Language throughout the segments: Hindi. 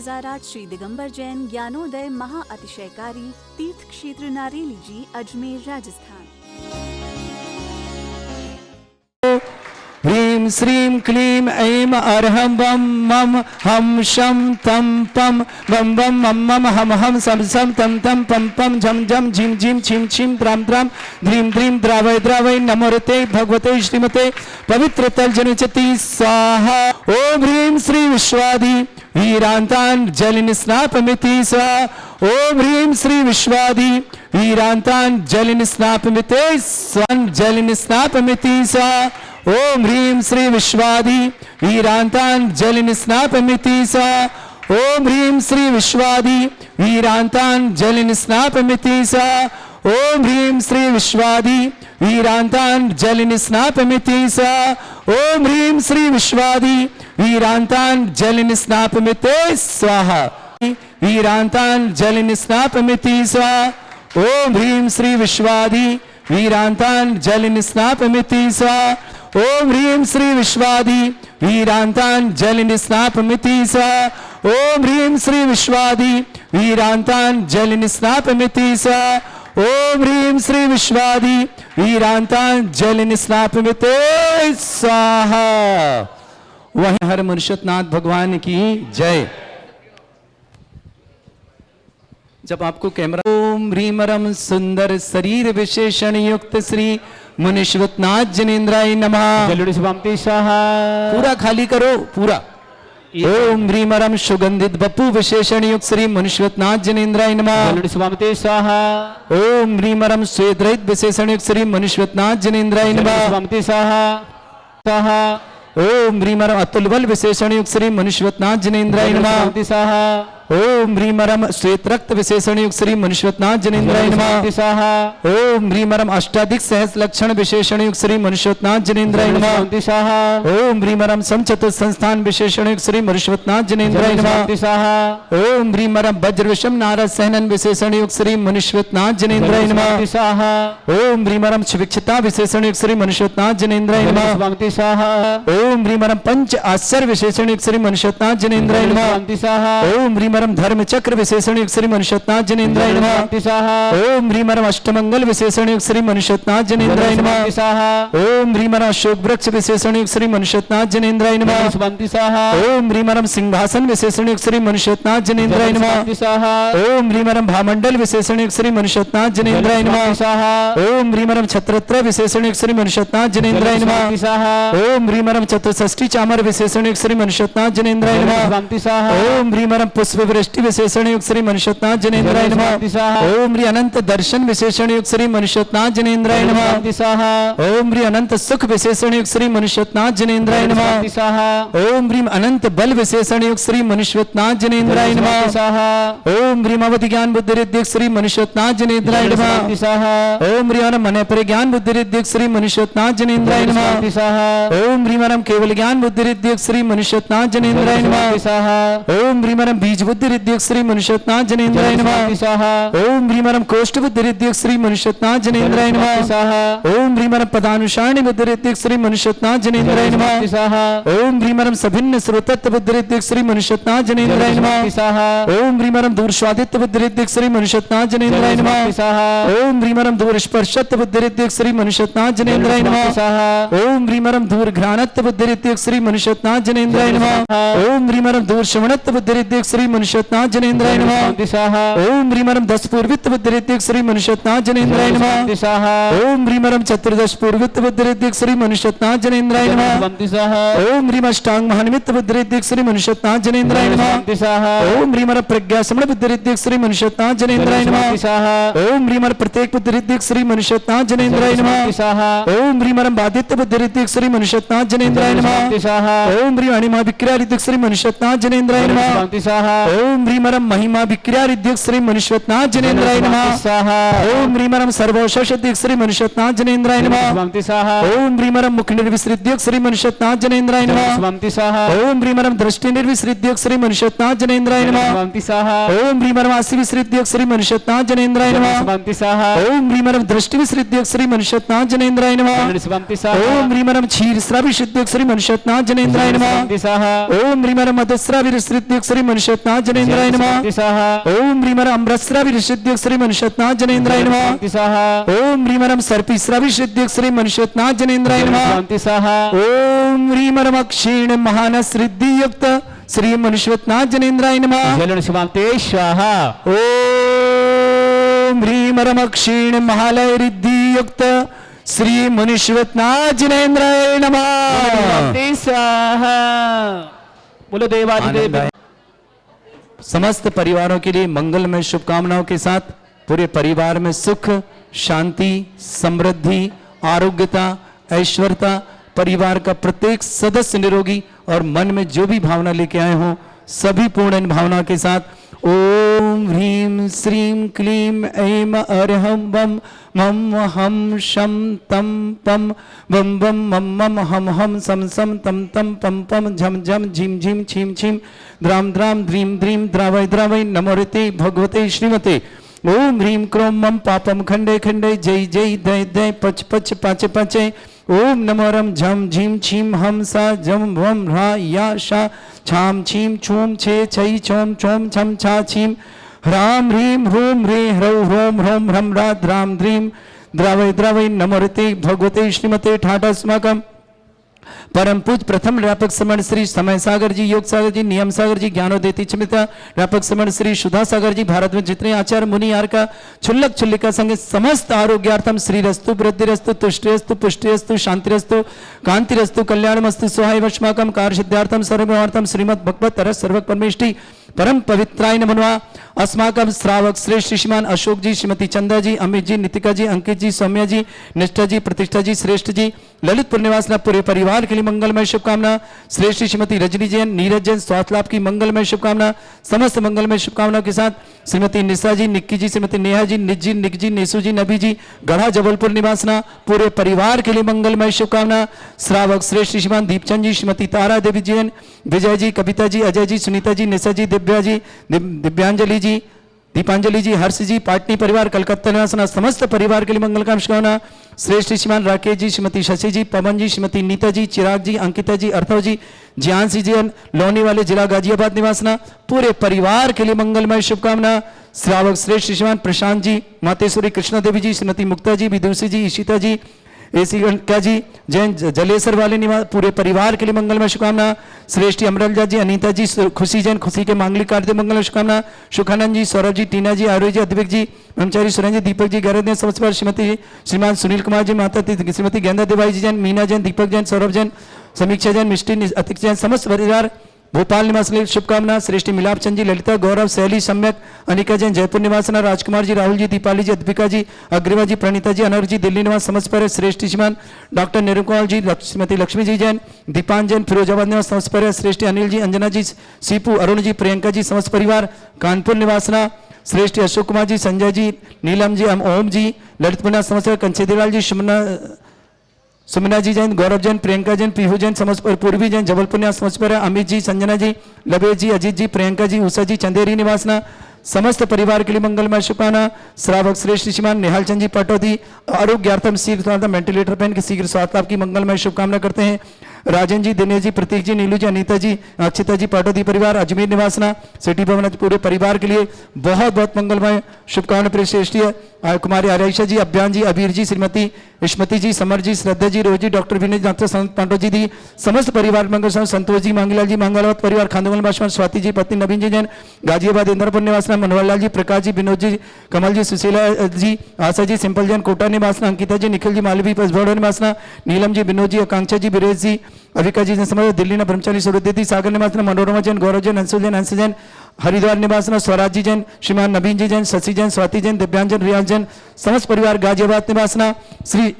2008 श्री दिगंबर जैन ज्ञानोदय महा अतिशयकारी तीर्थ क्षेत्र नारेली जी, अजमेर, राजस्थान। ह्रीं श्रीं क्लीं ऐं अर्हं वं मम हम शं तं पं वं वं मम मम हम हम सं सं तं तं पं पं झं झं झिं झिं छिं छिं द्रां द्रां द्रीं द्रीं द्रावय द्रावय नमोरते भगवते श्रीमते पवित्र तलजनचति स्वाहा। ओम ह्रीं श्री विश्वादि वीरांतान जलिन स्नापमिति स्वाहा। ओम ह्रीं श्री विश्वादि वीरांतान जलिन स्नापमिते स्वाहा जलिन स्नापमिति स्वाहा। ओम ह्रीं श्री विश्वादि वीरांतान जलिन स्नापमिति स्वाहा। ओम ह्रीं श्री विश्वादि वीरांतान जलिन स्नापमिति स्वाहा। ओम ह्रीं श्री विश्वादि वीरांतान जलिन स्नापमिति स्वाहा। ओम ह्रीं श्री विश्वादि वीरांतान जलिन स्नापमिते स्वाहा। वीरांतान जलिन स्नापमिति स्वाहा। ओम ह्रीं श्री विश्वादि वीरांतान जलिन स्नापमिति स्वाहा। ओम ह्रीं श्री विश्वादि वीरांतान जलिन स्नापमिति स्वाहा। ओम ह्रीं श्री विश्वादि वीरांतान जलिन स्नापमिति स्वाहा। ओम ह्रीं श्री विश्वादि वीरांतान जलिन स्नापमिते स्वाहा। वहीं हर मनुष्यनाथ भगवान की जय। जब आपको कैमरा ओम ह्रीमरम सुंदर शरीर विशेषण युक्त श्री मुनीश्वतनाथ जनेन्द्राय नमः। पूरा खाली करो पूरा। ओम ह्रीमरम सुगंधित बपू विशेषण युक्त श्री मुनीश्वतनाथ जनेन्द्राय नमः। ओम ह्रीमरम स्वेद्रहित विशेषण युक्त श्री मुनीश्वतनाथ जनेन्द्राय नमः। ओम ह्रीमरम अतुल बल विशेषण युक्त श्री मुनीश्वतनाथ जनेन्द्राय नमः। ओम ह्रीमरम श्वेत रक्त विशेषण युक्त श्री मुनीश्वतनाथ जनेन्द्राय नमः। ओम ह्रीमरम अष्टाधिक सहस लक्षण विशेषण युक्त श्री मुनीश्वतनाथ जनेन्द्राय नमः। ओम ह्रीमरम समचतुर संस्थान विशेषण युक्त श्री मुनीश्वतनाथ जनेन्द्राय नमः। ओम ह्रीमरम वज्र विषम नारद सहनन विशेषण युक्त श्री मुनीश्वतनाथ जनेन्द्राय नमः। ओम ह्रीमरम सुविक्षता विशेषण युक्त श्री मुनीश्वतनाथ जनेन्द्राय नमः। ओम ह्रीमरम पंच आश्चर्य विशेषण युक्त श्री मुनीश्वतनाथ जनेन्द्राय नमः। ओम ह्रीमरम धर्म चक्र विशेषण युक्त श्री मुनीश्वतनाथ जनेन्द्राय नमः। ओम ह्रीमरम अष्टमंगल विशेषण युक्त श्री मुनीश्वतनाथ जनेन्द्राय नमः। ओम ह्रीमरम अशोक वृक्ष विशेषण युक्त श्री मुनीश्वतनाथ जनेन्द्राय नमः। ओम ह्रीमरम सिंहासन विशेषण युक्त श्री मुनीश्वतनाथ जनेन्द्राय नमः। ओम ह्रीमरम भामंडल विशेषण युक्त श्री मुनीश्वतनाथ जनेन्द्राय नमः। ओम ह्रीमरम छत्रत्र विशेषण युक्त श्री मुनीश्वतनाथ जनेन्द्राय नमः। ओम ह्रीमरम चतुष्षष्टि चामर विशेषण युक्त श्री मुनीश्वतनाथ जनेन्द्राय नमः। ओम ह्रीमरम पुष्प वृष्टि विशेषण युक्त श्री मुनीश्वतनाथ जनेन्द्राय नमः। ओम ह्री अनंत दर्शन विशेषण युक्त श्री मुनीश्वतनाथ जनेन्द्राय नमः। ओम ह्री अनंत सुख विशेषण युक्त श्री मुनीश्वतनाथ जनेन्द्राय नमः। ओम ह्रीम अनंत बल विशेषण युक्त श्री मुनीश्वतनाथ जनेन्द्राय नमः। ओम ह्रीम अवधि ज्ञान बुद्धि रिद्धि श्री मुनीश्वतनाथ जनेन्द्राय नमः। ओम ह्री अनम मन परिज्ञान बुद्धि रिद्धि श्री मुनीश्वतनाथ जनेन्द्राय नमः। ओम ह्रीम अनम केवल ज्ञान बुद्धि रिद्धि श्री मुनीश्वतनाथ जनेन्द्राय नमः। ओम ह्रीम अनम बीज बुद्धि रिद्धि श्री मुनीश्वतनाथ जनेन्द्राय नमः। ओम ह्रीमरम कोष्ठ बुद्धि रिद्धि श्री मुनीश्वतनाथ जनेन्द्राय नमः। ओम ह्रीमरम पदानुसारिणी बुद्धि रिद्धि श्री मुनीश्वतनाथ जनेन्द्राय नमः। ओम ह्रीमरम सभिन्न श्रोतत्व बुद्धि रिद्धि श्री मुनीश्वतनाथ जनेन्द्राय नमः। ओम ह्रीमरम दूर स्वादित्व बुद्धि रिद्धि श्री मुनीश्वतनाथ जनेन्द्राय नमः। ओम ह्रीमरम दूर स्पर्शत्व बुद्धि रिद्धि श्री मुनीश्वतनाथ जनेन्द्राय नमः। ओम ह्रीमरम दूर घ्राणत्व बुद्धि रिद्धि श्री मुनीश्वतनाथ जनेन्द्राय नमः। ओम ह्रीमरम दूर श्रवणत्व बुद्धि रिद्धि श्री मुनीश्वतनाथ जनेन्द्राय नमः। ओम ह्रीमरम दस पूर्वित बुद्धि रिद्धि श्री मुनीश्वतनाथ जनेन्द्राय नमः। ओम ह्रीमरम चतुर्दश पूर्वित बुद्धि रिद्धि श्री मुनीश्वतनाथ जनेन्द्राय नमः। ओम ह्रीम अष्टांग महानिमित्त बुद्धि रिद्धि श्री मुनीश्वतनाथ जनेन्द्राय नमः। ओम ह्रीमरम प्रज्ञा समण बुद्धि रिद्धि श्री मुनीश्वतनाथ जनेन्द्राय नमः। ओम ह्रीमरम प्रत्येक बुद्धि रिद्धि श्री मुनीश्वतनाथ जनेन्द्राय नमः। ओम ह्रीमरम बाधित्य बुद्धि रिद्धि श्री मुनीश्वतनाथ जनेन्द्राय नमः। ओम ह्रीम अणिमा विक्रिया रिद्धि श्री मुनीश्वतनाथ जनेन्द्राय नमः। ओम ह्रीमरम महिमा विक्रिया रिद्धि श्री मुनीश्वतनाथ जनेन्द्राय नमः। ओम ह्रीमरम सर्वोषष श्री मुनीश्वतनाथ जनेन्द्राय नमः। ओम ह्रीमरम मुख निर्विसृद्य श्री मुनीश्वतनाथ जनेन्द्राय नमः। ओम ह्रीमरम दृष्टि निर्विसृद्य श्री मुनीश्वतनाथ जनेन्द्राय नमः। ओम ह्रीमरम आसि विसृद्य श्री मुनीश्वतनाथ जनेन्द्राय नमः। ओम ह्रीमरम दृष्टि विसृद्य श्री मुनीश्वतनाथ जनेन्द्राय नमः। ओम ह्रीमरम क्षीर श्राविसृद्य श्री मुनीश्वतनाथ जनेन्द्राय नमः। ओम ह्रीमरम मधुस्राविसृद्य श्री मुनीश्वतनाथ मनुष्यत्नाथ जनेन्द्राय नमः शांति स्वाहा ओम ह्रीमरम अम्रस्रावि ऋषिद्युक् श्री मनुष्यत्नाथ जनेन्द्राय नमः शांति स्वाहा ओम ह्रीमरम सर्पिस्रावि ऋषिद्युक् श्री मनुष्यत्नाथ जनेन्द्राय नमः शांति स्वाहा ओम ह्रीमरम अक्षीण महानस रिद्धियुक्त श्री मनुष्यत्नाथ जनेन्द्राय नमः जलन शिवांते स्वाहा ओम ह्रीमरम अक्षीण महालय रिद्धियुक्त श्री मनुष्यत्नाथ जनेन्द्राय नमः शांति स्वाहा बोलो देवाधिदेव समस्त परिवारों के लिए मंगलमय शुभकामनाओं के साथ पूरे परिवार में सुख शांति समृद्धि आरोग्यता ऐश्वर्यता परिवार का प्रत्येक सदस्य निरोगी और मन में जो भी भावना लेके आए हों सभी पूर्ण इन भावना के साथ ओम ह्रीम श्रीम क्लीम ऐम अरहम वम मम हम शम तम पम वम वम मम मम हम हम सम सम तम तम पम पम झम झम झिम झिम छिम छिम द्राम द्राम ध्रीम ध्रीम द्रावय द्रावय नमोरते भगवते श्रीमते ओम ह्रीम क्रोम मम पापम खंडे खंडे जय जय दय दय पच पच पाचे पाचे ओम नमोरम झम झीम छीम हम सा जम वम ह्रा या शा छाम छीम छूम छे छई छोम छोम छम छा छीम ह्राम ह्रीम ह्रूम ह्रे ह्रौ ह्रोम ह्रोम ह्रम रा द्राम ध्रीम द्रावय द्रावय नमोरते भगवते श्रीमते ठाटास्माकम परम पूज प्रथम व्यापक समण श्री समय सागर जी योग सागर जी नियम सागर जी ज्ञानोदेती चमिता व्यापक समण श्री सुधा सागर जी भारत में जितने आचार्य मुनि यार का छुल्लक छुल्लिका संगे समस्त आरोग्यार्थम श्री रस्तु वृद्धिरस्तु तुष्टिरस्तु पुष्टिरस्तु शांतिरस्तु कांतिरस्तु कल्याणमस्तु सोहाय वश्माकम कार्य सिद्धार्थम सर्वर्थम श्रीमद भगवत तरस सर्वक परमेष्टि परम पवित्राय नमः अस्माकम श्रावक श्रेष्ठ श्रीमान अशोक जी श्रीमती चंदा जी अमित जी नितिका जी अंकित जी सौम्या जी निष्ठा जी प्रतिष्ठा जी श्रेष्ठ जी ललितपुर निवास पूरे परिवार के लिए मंगलमय शुभकामना श्रेष्ठ श्रीमती रजनी जैन नीरज जैन स्वास्थ्य लाभ की मंगलमय शुभकामना समस्त मंगलमय शुभकामनाओं के साथ श्रीमती निशा जी निक्की जी श्रीमती नेहा जी निक जी नेसू जी नबी जी गढ़ा जबलपुर निवासना पूरे परिवार के लिए मंगलमय शुभकामना श्रावक श्रेष्ठ श्रीमान दीपचंद जी श्रीमती तारा देवी जैन विजय जी कविता जी अजय जी सुनीता जी निशा जी दिव्या जी दिव्यांजलि जी दीपांजलि जी हर्ष जी पाटनी परिवार कलकत्ता निवासना समस्त परिवार के लिए मंगल कामना शुभकामना श्रेष्ठ श्रीमान राकेश जी श्रीमती शशि जी पवन जी श्रीमती नीता जी चिराग जी अंकिता जी अर्थव जी ज्ञानसी जी लोनी वाले जिला गाजियाबाद निवासना पूरे परिवार के लिए मंगलमय शुभकामना श्रावक श्रेष्ठ श्रीमान प्रशांत जी मातेश्वरी कृष्णा देवी जी श्रीमती मुक्ता जी विदुषी जी ईशिता जी एसी क्या जी जैन जलेसर वाले निवास पूरे परिवार के लिए मंगलमय शुभकामना श्रेष्ठी अमरलजा जी अनीता जी खुशी जैन खुशी के मांगलिक कार्य मंगलमय शुभकामना सुखानंद जी सौरभ जी टीना जी आरोही जी अद्विक जी ब्रह्मचारी सुरेंद्र जी दीपक जी गैरद समस्त पर श्रीमती श्रीमान सुनील कुमार जी माता श्रीमती गेंदा देवाई जी जैन मीना जैन दीपक जैन सौरभ जैन समीक्षा जैन मिष्टी अतिक जैन समस्त परिवार भोपाल निवास शुभकामना श्रेष्ठी मिलाप चंद जी ललिता गौरव शैली सम्यक अनिका जैन जयपुर निवासना राजकुमार जी राहुल जी दीपाली जी अद्विका जी अग्रिवा जी प्रणीता जी अनवर जी दिल्ली निवास समस्त पर श्रेष्ठ श्रीमान डॉक्टर निरुकुमार जी श्रीमती लक्ष्मी जी जैन दीपान जैन फिरोजाबाद निवास समस्त पर श्रेष्ठी अनिल जी अंजना जी सीपू अरुण जी प्रियंका जी समस्त परिवार कानपुर निवासना श्रेष्ठी अशोक कुमार जी संजय जी नीलम जी ओम जी ललितपुर समस्त कंचेदीलाल जी सुमना जी जैन गौरव जैन प्रियंका जैन पीहू जैन समस्त पूर्वी जैन जबलपुर निवास समस्त पर अमित जी संजना जी लबेश जी अजीत जी प्रियंका जी उषा जी चंदेरी निवासना समस्त परिवार के लिए मंगलमय शुभकामना श्रावक श्रेष्ठ श्रीमान निहाल चंद जी पटौदी आरोग्यार्थम शीघ्र वेंटिलेटर पहन के शीघ्र स्वास्थ्य लाभ की मंगलमय शुभकामना करते हैं राजन जी दिनेश जी प्रतीक जी नीलू जी अनीता जी अक्षिता जी पाटौदी परिवार अजमेर निवासना सिटी भवन पूरे परिवार के लिए बहुत बहुत मंगलमय शुभकामना प्रिय श्रेष्ठी है कुमारी आर्यशा जी अभियान जी अबीर जी श्रीमती स्मृति जी समर जी श्रद्धा जी रोज जी डॉक्टर विनय डॉक्टर संत पांडव जी दी समस्त परिवार मंगल संतोष जी मांगीलाल जी मंगलवत परिवार खांदोगल बाशवान स्वाति जी पत्नी नवीन जी जैन गाजियाबाद इंद्रपुर निवासना मनोहर लाल जी प्रकाश जी विनोद जी कमल जी सुशीला जी आशा जी सिंपल जैन कोटा निवासना अंकिता जी निखिल जी मालवी पसभौड़ निवासना नीलम जी विनोद जी आकांक्षा जी बिरेज जी अविका जी समझ दिल्ली न ब्रह्मचारी सुरदेती सागर निवासना मनोरमा जैन गौरव जैन अंशुल जैन अंश जैन हरिद्वार निवासना स्वराज जी जैन श्रीमान नवीन जी जैन शशि जैन स्वाति जैन दिव्यांजन रियाज जैन समस्त परिवार गाजियाबाद निवासना श्री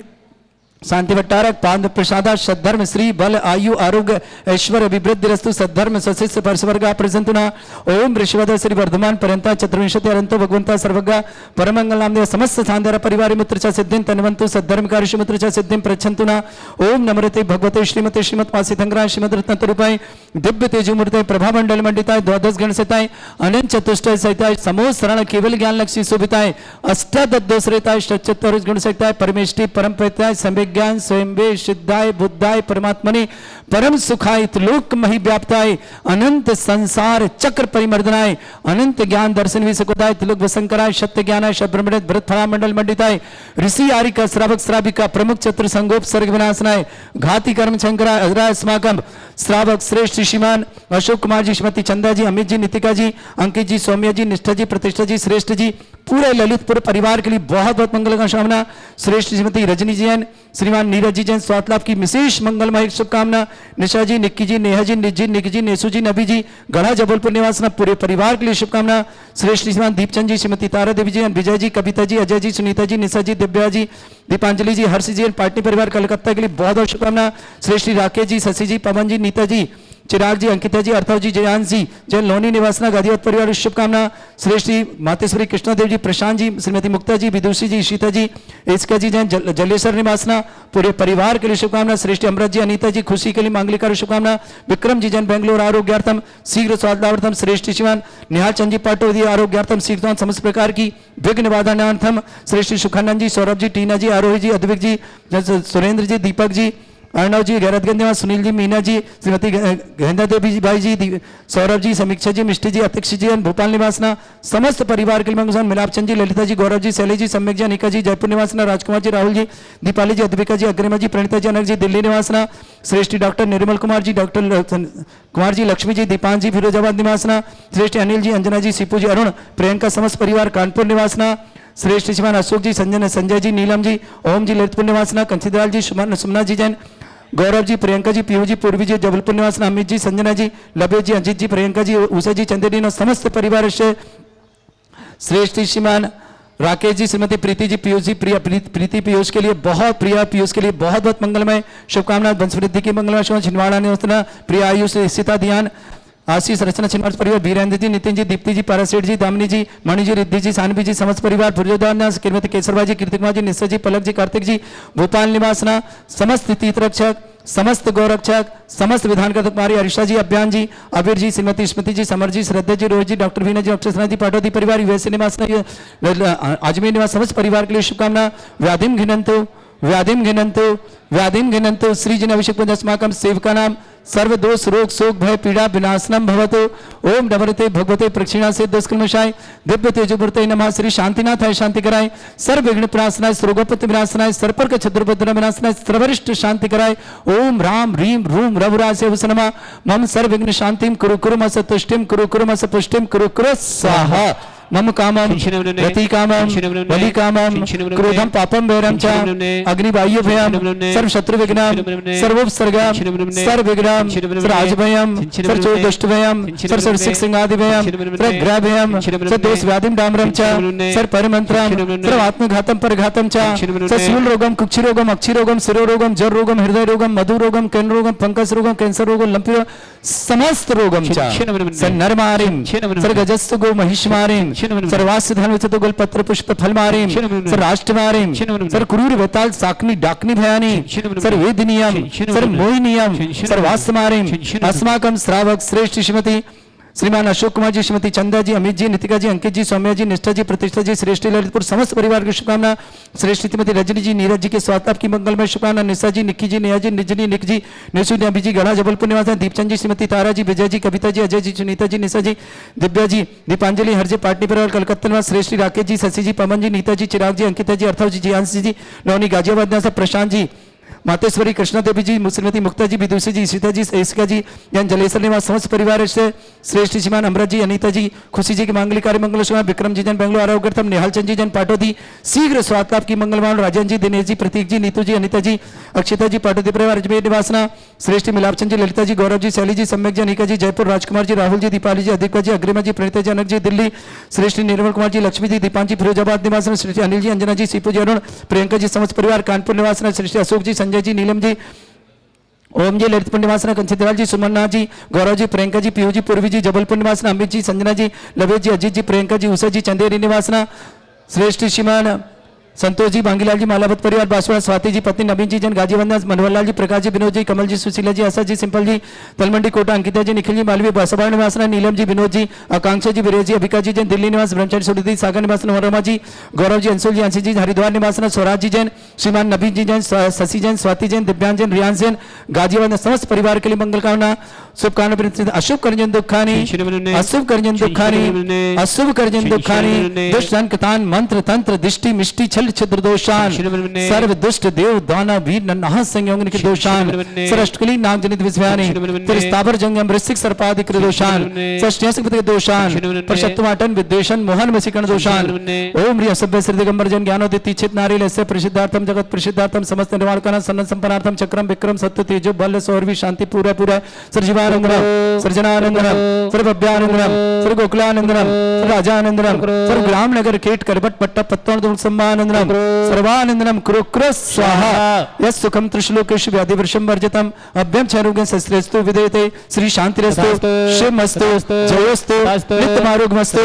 शांति भट्टारक पाद प्रसादा सद्धर्म श्री बल आयु आरोग्य ऐश्वर्य अभिवृद्धि रस्तु सद्धर्म सशिष्य परस्वर्ग प्रसंतुना ओम ऋषिवद श्री वर्धमान पर्यंता चतुर्विंशति अरंतो भगवंता सर्वज्ञ परमंगल नामदेव समस्त सांधर परिवार मित्र च सिद्धिं तन्वंतु सद्धर्म कार्य मित्र च सिद्धिं प्रच्छन्तुना ओम नमरते भगवते श्रीमते श्रीमत् पासितंग्राय श्रीमद रत्न रूपाय दिव्य तेजोमूर्ते प्रभा मंडल मंडिताय द्वादश गण सहिताय अनंत चतुष्टय सहिताय समूह शरण केवल ज्ञान लक्ष्मी शोभिताय अष्टादश दोषरेताय षट्चत्वारिश गुण सहिताय परमेष्टि परम प्रताय संवेग ज्ञान स्वयं वे सिद्धाय बुद्धाय परमात्मने परम सुखाय त्रिलोक मही व्याप्ताय अनंत संसार चक्र परिमर्दनाय अनंत ज्ञान दर्शन विसकोदाय त्रिलोक वसंकराय सत्य ज्ञानाय शब्रमृत भरत फला मंडल मंडिताय ऋषि आरिका श्रावक श्राविका प्रमुख चतुर संगोप सर्ग विनाशनाय घाती कर्म शंकराय अजराय अस्माकम श्रावक श्रेष्ठ श्रीमान अशोक कुमार जी, श्रीमती चंदा जी, अमित जी, नितिका जी, अंकित जी, सौम्या जी, निष्ठा जी, प्रतिष्ठा जी, श्रेष्ठ जी, पूरे ललितपुर परिवार के लिए बहुत बहुत मंगल का कामना। श्रेष्ठ श्रीमती रजनी जैन, श्रीमान नीरज जी जैन, स्वास्थ्य लाभ की विशेष मंगलमय शुभकामना। निशा जी, निक्की जी, नेहा जी, निज जी, निक जी, नेसू जी, नबी जी, गढ़ा जबलपुर निवासना पूरे परिवार के लिए शुभकामना। श्रेष्ठ श्रीमान दीपचंद जी, श्रीमती तारा देवी जी, विजय जी, कविता जी, अजय जी, सुनीता जी, निशा जी, दिव्या जी, दीपांजलि जी, हर्ष जी, पार्टी परिवार कलकत्ता के लिए बहुत बहुत शुभकामना। श्रेष्ठ श्री राकेश जी, शशि जी, पवन जी, नीता जी, चिराग जी, अंकिता जी, अर्थव जी, जयांश जी, जैन लोनी निवासना गादियात परिवार शुभकामना। श्रेष्ठ श्री मातेश्वरी कृष्णादेव जी, प्रशांत जी, श्रीमती मुक्ता जी, विदुषी जी, शीता जी, इसका जी, जैन जलेश्वर निवासना पूरे परिवार के लिए शुभकामना। श्रेष्ठ अमृत जी, अनीता जी, खुशी के लिए मांगलिक शुभकामना। विक्रम जी जैन बेंगलोर आरोग्यार्थम शीघ्र स्वास्थ्यार्थम। श्रेष्ठ श्रीमान निहाल चंद जी पाटोदी आरोग्यार्थम शीघ्र समस्त प्रकार की विघ्न निवारणार्थम। श्रेष्ठ सुखानंद जी, सौरभ जी, टीना जी, आरोही जी, अद्विक जी, सुरेंद्र जी, दीपक जी, अर्णव जी, गैरतगंज निवास, सुनील जी, मीना जी, श्रीमती गेंदा देवी जी, भाई जी, सौरभ जी, समीक्षा जी, मिष्टी जी, अतिक्ष जी, भोपाल निवासना समस्त परिवार के लिए मंगल। मिलापचंद जी, ललिता जी, गौरव जी, शैली जी, सम्यक जी, अनिका जी, जयपुर निवासना, राजकुमार जी, राहुल जी, दीपाली जी, अद्विका जी, अग्रिमा जी, प्रणीता जी, अनक जी, दिल्ली निवासना। श्रेष्ठ डॉक्टर निर्मल कुमार जी, डॉक्टर कुमार जी, लक्ष्मी जी, दीपांश जी, फिरोजाबाद निवासना। श्रेष्ठ अनिल जी, अंजना जी, सीपू जी, अरुण, प्रियंका समस्त परिवार कानपुर निवासना। श्रेष्ठ श्रीमान अशोक जी, संजय जी, नीलम जी, ओम जी, ललितपुर निवासना। कंसीदलाल जी, सुमना जी जैन, गौरव जी, प्रियंका जी, पीयू जी, पूर्वी जी, जबलपुर निवास, अमित जी, संजना जी, लभेश जी, अजीत जी, प्रियंका जी, उषा जी, चंद्रदीन समस्त परिवार से। श्रेष्ठ श्रीमान राकेश जी, श्रीमती प्रीति जी, पीयूष जी, प्रीति पीयूष के लिए बहुत प्रिया पीयूष के लिए बहुत बहुत मंगलमय शुभकामना। वंशवृद्धि की मंगलमय शुभ छिंदवाड़ा निवासना प्रिया आयुष सीता ध्यान आशीष रचना छिंदवाड़ा परिवार वीरेंद्र जी, नितिन जी, दीप्ति जी, पारासेठ जी, दामिनी जी, मणि जी, रिद्धि जी, सानवी जी समस्त परिवार भुजोदान श्रीमती केसरबा जी, कीर्ति कुमार जी, निश्चय जी, पलक जी, कार्तिक जी, भोपाल निवासना समस्त तीर्थरक्षक, समस्त गौरक्षक, समस्त विधान का कुमारी हरीशा जी, अभियान जी, अबीर जी, श्रीमती स्मृति जी, समर जी, श्रद्धा जी, रोहित जी, डॉक्टर वीना जी, डॉक्टर सना जी, पाटोदी परिवार यूएसए निवास अजमेर निवास समस्त परिवार के लिए शुभकामना। व्याधिम घिनंतो श्री जन अभिषेक अस्माकं सेवका नाम सर्व दोष रोग शोक भय पीड़ा विनाशनम भवतो। ओम नमरते भगवते प्रक्षिणा से दुष्कर्मशाय दिव्य तेजोमूर्ते नमः। श्री शांतिनाथाय शांति कराय, सर्व विघ्न प्रणाशनाय, सर्वोपत्ति विनाशनाय, सर्पर्क छद्रभद्र विनाशनाय, सर्वरिष्ट शांति कराय। ओम राम ह्रीम रूम रघुरासे नमः। मम सर्व विघ्न शांतिम कुरु कुरु मस तुष्टिम कुरु कुरु मस पुष्टिम कुरु कुरु स्वाहा। मम कामम रति कामम बलि कामम क्रोधम पापम वैरम च अग्निवायु भयम सर्व शत्रु विघ्नम सर्वोपसर्गम सर्व विघ्नम सर्व भयम सर्व चोर दुष्ट भयम सर्व सर्व सिंहादि भयम सर्व ग्रह भयम सर्व दोष व्याधिम डामरम च सर्व परमंत्रम सर्व आत्मघातम परघातम च सर्व शूल रोगम कुक्षि रोगम अक्षि रोगम शिरो रोगम जर रोगम हृदय रोगम मधु रोगम कैन रोगम पंकज रोगम कैंसर रोगम लंपी रोगम समस्त रोगम च सर्व नरमारिम सर्व गजस्सु गो महिष्मारिम सर्वास्य धन विचतो गोल पत्र पुष्प फल मारिम सर राष्ट्र मारिम सर क्रूर वेताल साकनी डाकनी भयानी सर वेदनियम सर मोहिनियम सर्वास्य मारिम अस्माकं श्रावक श्रेष्ठ श्रीमती श्रीमान अशोक कुमार जी, श्रीमती चंदा जी, अमित जी, नितिका जी, अंकित जी, सौम्या जी, निष्ठा जी, प्रतिष्ठा जी, श्रेष्ठ ललितपुर समस्त परिवार की शुभकामना। श्रेष्ठ श्रीमती रजनी जी, नीरज जी के स्वास्थ्य की मंगलमय शुभकामना। निशा जी, निक्की जी, नेहा जी, निजनी, निक जी, नेसू नबी जी, गढ़ा जबलपुर निवास, दीपचंद जी, श्रीमती तारा जी, विजय जी, कविता जी, अजय जी, सुनीता जी, निशा जी, दिव्या जी, दीपांजलि, हरजे पाटनी परिवार कलकत्ता निवास, श्रेष्ठ राकेश जी, शशि जी, पवन जी, नीता जी, चिराग जी, अंकिता जी, अर्थव जी, जियांश जी, नौनी गाजियाबाद निवास, प्रशांत जी, मातेश्वरी कृष्णा देवी जी, श्रीमती मुक्ता जी, विदुषी जी, सीता जी, इसका जी, जैन जलेश्वर निवास समस्त परिवार से। श्रेष्ठ श्रीमान अमृत जी, अनीता जी, खुशी जी की मांगलिक कार्य मंगल शुभ। विक्रम जी जन बेंगलोर आरोग्यर्थम, निहाल चंद जी जन पाटोदी शीघ्र स्वास्थ्य लाभ की मंगलवान। राजन जी, दिनेश जी, प्रतीक जी, नीतू जी, अनीता जी, अक्षिता जी, पाटोदी परिवार अजमेर निवासना। श्रेष्ठ मिलापचंद जी, ललिता जी, गौरव जी, शैली जी, सम्यक जी, अनिका जी, जयपुर, राजकुमार जी, राहुल जी, दीपाली जी, अधिका जी, अग्रिमा जी, प्रणीता जी, अनक जी, दिल्ली। श्रेष्ठ निर्मल कुमार जी, लक्ष्मी जी, दीपांश जी, फिरोजाबाद निवास। श्रेष्ठ अनिल जी, अंजना जी, सीपू जी, अरुण, प्रियंका जी समस्त परिवार कानपुर निवास। श्रेष्ठ अशोक जी, संजय जी, नीलम जी, ओम जी, ललितपुर निवासना। कंचीदलाल जी, सुमन्ना जी, गौरव जी, प्रियंका जी, पीयू जी, पूर्वी जी, जबलपुर निवासना। अमित जी, संजना जी, लवेश जी, अजीत जी, प्रियंका जी, उषा जी, चंदेरी निवासना। श्रेष्ठ श्रीमान संतोष जी, बांगीलाल जी, मालावत परिवार, बांसवाड़ा, स्वाति जी, पत्नी नवीन जी, जन गाजी वंदना, मनोहरलाल जी, प्रकाश जी, विनोद जी, कमल जी, सुशीला जी, आशा जी, सिंपल जी, तलमंडी कोटा, अंकिता जी, निखिल जी, मालवीय, बांसवाड़ा निवासना, नीलम जी, विनोद जी, आकांक्षा जी, वीरेश जी, अभिका जी, जैन दिल्ली निवास, ब्रह्मचारी सुरदी, सागर निवास, मनोरमा जी, गौरव जी, अंशुल जी, अंशी जी, हरिद्वार निवासना, स्वराज जी जैन, श्रीमान नवीन जी जैन, शशि जैन, स्वाति जैन, दिव्यांग जैन, रियान जैन, गाजीवंदना, समस्त परिवार के लिए मंगल कामना, शुभकामना, अशुभ करजन दुखानी, अशुभ करजन दुखानी, अशुभ करजन दुखानी, दुष्ट जन कृतान मंत्र तंत्र दिष्टि मिष्टि छल छिद्र दोषान, सर्व दुष्ट देव दाना वीर नन्हा संयोग के दोषान, सरष्टकली नाग जनित विस्व्यानि, त्रिस्तावर जंगम वृश्चिक सर्पादिक दोषान, षष्ठ्यसिक दोषान, प्रशत्वाटन विद्वेषण मोहन वशीकरण दोषान, ओम ह्रीं असभ्य श्री दिगंबर जन ज्ञानोदिति चित नारी लस्य प्रसिद्धार्थम जगत प्रसिद्धार्थम समस्त निर्वाण कारण सन्न संपन्नार्थम चक्रम विक्रम सत्य तेजो बल सौरवी शांति पूरा पूरा सर्जीवानंदनम सर्जनानंदनम सर्वभ्यानंदनम सर्वगोकुलानंदनम सर्वराजानंदनम सर्वग्राम नगर केट करबट पट्टा पत्तोण दुल सम्मानंदनम सर्वानंदनम कुरु कुरु स्वाहा यस् सुखम त्रिश्लोकेश व्याधि वर्षम वर्जितम अभ्यम चरुगं सस्त्रेस्तु विदेते श्री शांतिरस्तु शिवमस्तु जयोस्तु नित्यमारोग्यमस्तु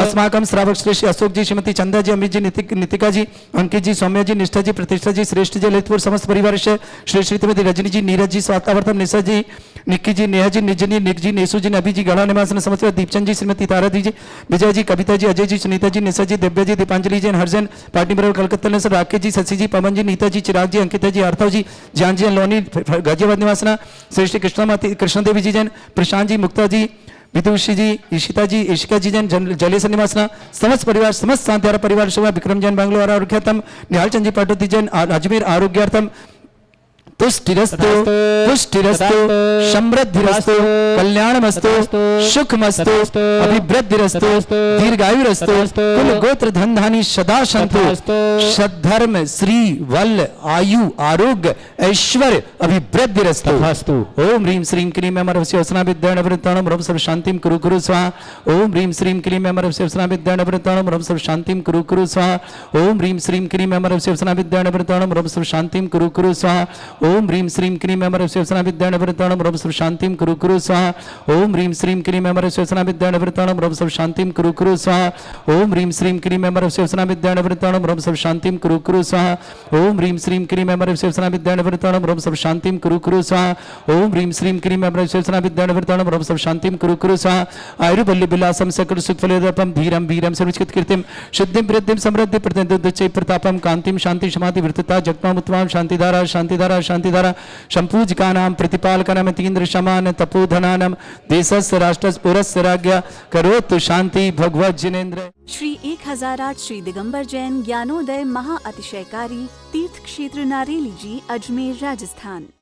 अस्माकं श्रावक श्री अशोक जी, श्रीमती चंदा जी, अमित जी, नितिका जी, अंकित जी, सौम्या जी, निष्ठा जी, प्रतिष्ठा जी, श्रेष्ठ जी, ललितपुर समस्त परिवार से श्री श्रीमती रजनी जी, नीरज जी, स्वातावर्तम, निशा जी, निक्की जी, नेहा जी, निजन जी, निक जी, नेसू जी, नबी जी, गढ़ा निवासन समस्त दीपचंद जी, श्रीमती तारा जी, विजय जी, कविता जी, अजय जी, सुनीता जी, निशा जी, दिव्या जी, दीपांजलि जी, हरजन पार्टी बराबर कलकत्ता ने राकेश जी, शशि जी, पवन जी, नीता जी, चिराग जी, अंकिता जी, आर्थव जी, जान जी, लोनी गाजियाबाद निवासना, श्री श्री कृष्ण देवी जी जैन, प्रशांत जी, मुक्ता जी, विदुषी जी, ईशिता जी, ईशिका जी जैन, जलेसन निवासना समस्त परिवार, समस्त शांतिहारा परिवार शोभा, विक्रम जैन बैंगलोर आरोग्यार्थम, निहाल चंद जी पाटोती जैन, अजमेर आरोग्यार्थम, तुष्टिरस्तु पुष्टिरस्तु समृद्धिरस्तु कल्याणमस्तु सुखमस्तु अभिवृद्धिरस्तु दीर्घायुरस्तु कुल गोत्र धन धानी सदा सन्तु सद्धर्म श्री वल आयु आरोग्य ऐश्वर्य अभिवृद्धिरस्तु ओम ह्रीं श्रीं क्लीं अमरवस्य वसना विद्याणवृत्ताणं रव सर्व शांतिं कुरु कुरु स्वाहा ओम ह्रीं श्रीं क्लीं अमरवस्य वसना विद्याणवृत्ताणं रव सर्व शांतिं कुरु कुरु स्वाहा ओम ह्रीं श्रीं क्लीं अमरवस्य वसना विद्याणवृत्ताणं रव सर्व शांतिं कुरु कुरु स्वाहा ओम ह्रीं श्रीं क्लीं अमरवस्य वसना विद्याणवृत्ताणं रव सर्व शांतिं कुरु कुरु स्वाहा ओम ह्रीं श्रीं क्लीं अमरवस्य वसना विद्याणवृत्ताणं रव सर्व शांतिं कुरु कुरु स्वाहा ओम ह्रीं श्रीं क्लीं अमरवस्य वसना विद्याणवृत्ताणं रव सर्व शांतिं कुरु कुरु स्वाहा ओम ह्रीं श्रीं क्लीं अमरवस्य वसना विद्याणवृत्ताणं रव सर्व शांतिं कुरु कुरु स्वाहा ओम ह्रीं श्रीं क्लीं अमरवस्य वसना विद्याणवृत्ताणं रव सर्व शांतिं कुरु कुरु स्वाहा आयुर्बल्य विलासम सकल सुखफलदर्पम धीरम वीरम सर्वचित कीर्तिम सिद्धिं वृद्धिं समृद्धि प्रतिदुच्चै प्रतापम कांतिम शांति समाधि वृत्तता जगमाम उत्तमाम शांतिधारा शांतिधारा शांतिधारा संपूजकानां प्रतिपालकानां तीन्द्र शमान तपोधनानां देशस्य राष्ट्रस्य पुरस्य राज्ञा करोतु शांति भगवत जिनेन्द्र। श्री 1008 श्री दिगंबर जैन ज्ञानोदय महा अतिशयकारी तीर्थ क्षेत्र नारेली जी, अजमेर, राजस्थान।